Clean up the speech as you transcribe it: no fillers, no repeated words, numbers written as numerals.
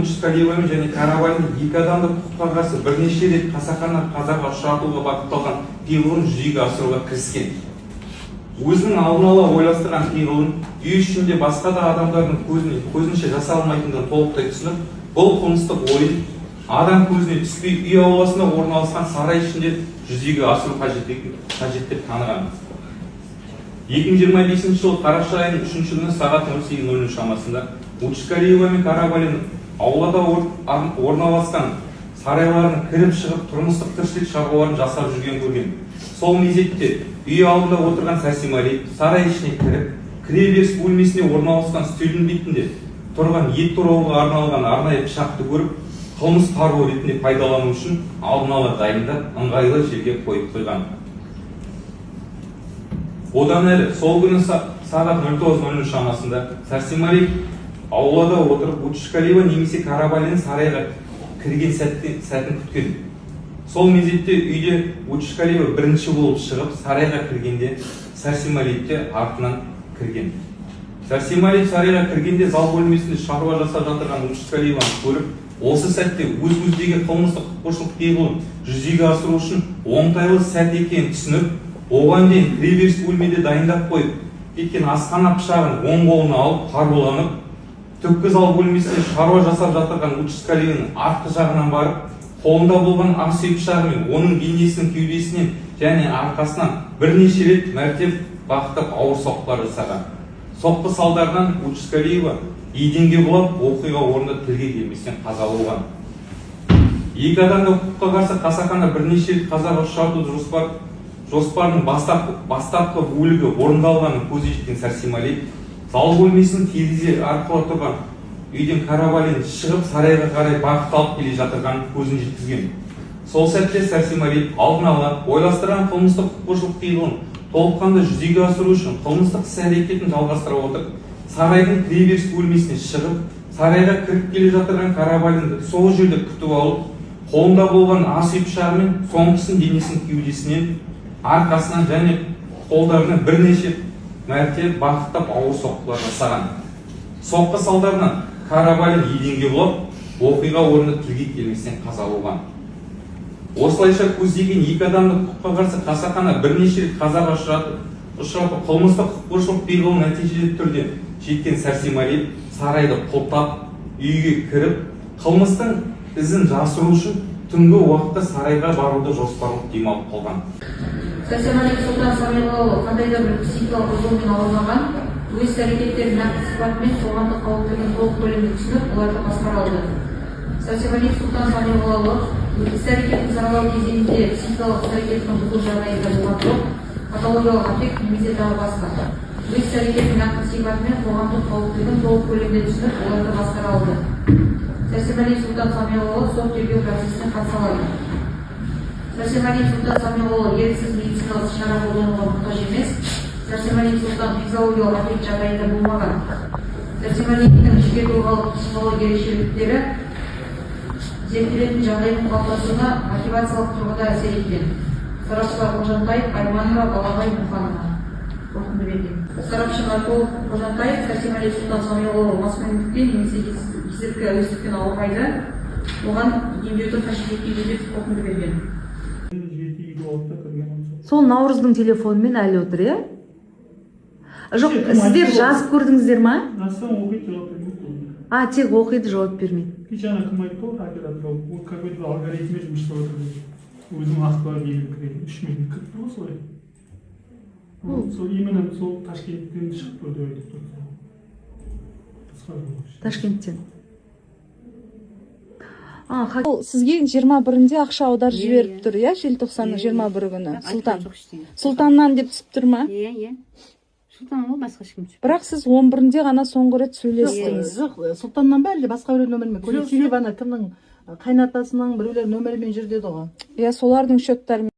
Учскалиевамен және Каравалин екі адамды құқыққа қарсы бірнеше рет қасақана қазаға ұшыратуға бағытталған пиғылын жүзеге асыруға кіріскен. Өзінің алдын ала ойластырған пиғылын үй ішінде басқа да адамдардың көзінше жасалмайтындығын толықтай түсініп, бұл қылмыстық ойын адам көзіне түспей үй ауласында орналасқан сарай ішінде жүзеге асыру қажет деп таныған. 2025 жылы қараша айының 3 күні сағат 18:00 шамасында Учскалиева мен Каравалин аулада орналасқан сарайларына кіріп шығып тұрмыстық тіршілік шаруаларын жасап жүрген көрген. Сол мезетте үй алдында отырған Сәрсемали сарай ішіне кіріп, кіреберіс бөлмесіне орналасқан үстелдің бетінде тұрған ет турауға арналған арнайы пышақты көріп, қылмыс қаруы ретінде пайдалану үшін алдын ала дайындап, ыңғайлы жерге қойып қойған. Одан әрі, сол күні сағат 09:00 шамасында Сәрсемали аулада отырып Учскалиева немесе Каравалин сарайға кірген сәтін күткен. Сол мезетте үйде Учскалиева бірінші болып шығып, сарайға кіргенде Сәрсемали де артынан кірген. Сәрсемали сарайға кіргенде зал бөлмесінде шаруа жасап жатырған Учскалиеваны көріп, осы сәтте өз-өздегі қылмыстық құқықбұзушылық пиғылын жүзеге асыру үшін оңтайлы сәт екенін түсініп, оған дейін кіреберіс бөлмеде дайындап қойып кеткен асқана пышағын оң қолына алып қаруланып, түпкі зал бөлмесінде шаруа жасап жатырған Учскалиеваның артқы жағынан барып, қолында болған ас үй пышағымен оның денесінің кеудесінен және арқасынан бірнеше рет мәртеп бағыттап ауыр соққылар жасаған. Соққы салдарынан Учскалиева еденге құлап, оқиға орнында тілге келместен қаза болған. Екі адамды құқыққа қарсы қасақана бірнеше рет қазаға ұшырату жоспарының бастапқы бөлігі орындалғанын көзі жеткен Сәрсемали зал бөлмесінің терезе арқылы тұрған үйден Каравалин шығып сарайға қарай бағыт алып келе жатырғанын көзін жеткізген. Сол сәтте Сәрсемали алдын ала ойластырған қылмыстық құқықбұзушылық пиғылын толыққанды жүзеге асыру үшін қылмыстық іс-әрекетін жалғастыра отырып, сарайдың кіреберіс бөлмесіне шығып, сарайға кіріп келе жатырған Каравалинді сол жерде күтіп алып, қолында болған ас үй пышағымен соңғысын денесінің кеудесінен, арқасынан және қолдарына бірнеше мәрте бағыттап ауыр соққылар жасаған. Соққы салдарынан Каравалин еденге құлап, оқиға орнында тілге келместен қаза болған. Осылайша көздеген екі адамды құқыққа қарсы қасақана бірнеше рет қазаға ұшыратып, қылмыстық құқықбұзушылық пиғылын нәтижелі түрде жеткен Сәрсемали сарайды құлтап, үйге кіріп, қылмыстың ізін жасыру үшін түнгі уақытта сарайға баруды жоспарлап демалып қалған. Сәрсемали Сұлтан Самилұлы қандай да бір психикалық бұзылумен ауырмаған, өз әрекеттерінің нақты сипатымен қоғамдық қауіптілігін толық көлемде түсініп, оларды басқара алды. Сәрсемали Сұлтан Самилұлы іс-әрекетін саралау кезеңінде психикалық іс-әрекетінің бұзылу жағдайында болған жоқ, патологиялық аффект немесе тағы басқа. Өз іс-әрекетінің нақты сипатымен қоғамдық қауіптілігін толық көлемде түсініп, оларды басқара алды. Сәрсемали Сұлтан Самилұлы сот тергеу процесіне қатыса алады. Сәрсемали Сұлтан Самилұлы еріксіз медициналық шара қолдануға мұқтаж емес. Сәрсемали Сұлтан физиологиялық аффект жағдайында болмаған. Сәрсемалидің жеке тұлғалық психология ерекшеліктері зерттелетін жағдайдың қалыптасуына мотивациялық тұрғыда әсер еткен. Сарапшылар Қожантаев, Айманова, Балағай, Мұханова. Сарапшы нарколог Қожантаев Сәрсемали Сұлтан Самилұлы маскүнемдікпен немесе есірткі әуестікпен ауырмайды, оған емдеуді қажет етпейді деп қорытынды берген. Сол Наурыздың телефонымен әлі отыр, иә? Жоқ, сіздер жазып көрдіңіздер ма? Оқиды, жауап бермейді. Тек оқиды, жауап бермейді. Жаңа кім айтты ғой, оператор какой-то алгоритммен жұмыс жасап отыр. Өзінің ақпарат елін 3 минут кірді ғой солай. Сол именно сол Ташкенттен шығып көрді айтып тұр. Ташкенттен. Сізге 21-інде ақша аудар жіберіп тұр, иә? Желтоқсанның 21 күні. Сұлтаннан деп түсіп тұр ма? Иә. Сұлтан ол басқа ешкім түсіп. Бірақ сіз 11-інде ғана соңғы рет сөйлестіңіз. Жоқ, Сұлтаннан ба әлде басқа біреу нөмірмен? Коллективана кімнің қайнатасының біреулер нөмірмен жүр деді ғой. Иә, солардың счеттары